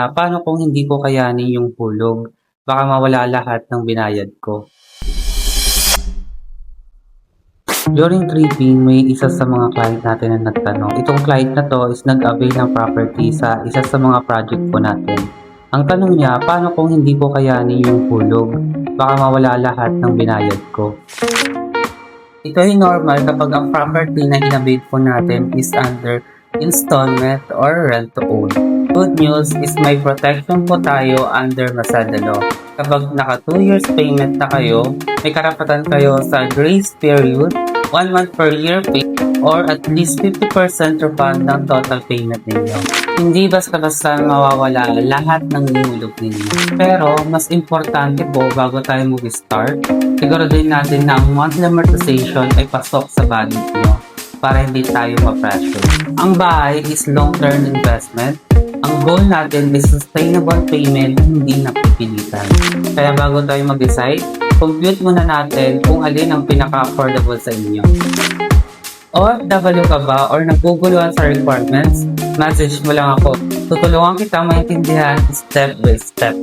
Paano kung hindi ko kayanin yung hulog? Baka mawala lahat ng binayad ko. During tripping, may isa sa mga client natin na nagtanong. Itong client na to is nag-avail ng property sa isa sa mga project po natin. Ang tanong niya, paano kung hindi ko kayanin yung hulog? Baka mawala lahat ng binayad ko. Ito ay normal kapag ang property na inabid po natin is under installment or rent to own. Good news is may protection po tayo under Masada Law. Kapag naka 2 years payment na kayo, may karapatan kayo sa grace period, 1 month per year pay, or at least 50% refund ng total payment ninyo. Hindi basta-basta mawawala lahat ng nihulog ninyo. Pero mas importante po bago tayo mag-start, siguraduhin natin na ang monthly amortization ay pasok sa budget nyo para hindi tayo ma-pressure. Ang bahay is long-term investment. Ang goal natin is sustainable payment, hindi napipilitan. Kaya bago tayo mag-decide, compute muna natin kung alin ang pinaka-affordable sa inyo. OFW ka ba or naguguluhan sa requirements? Message mo lang ako. Tutulungan kita maintindihan step by step.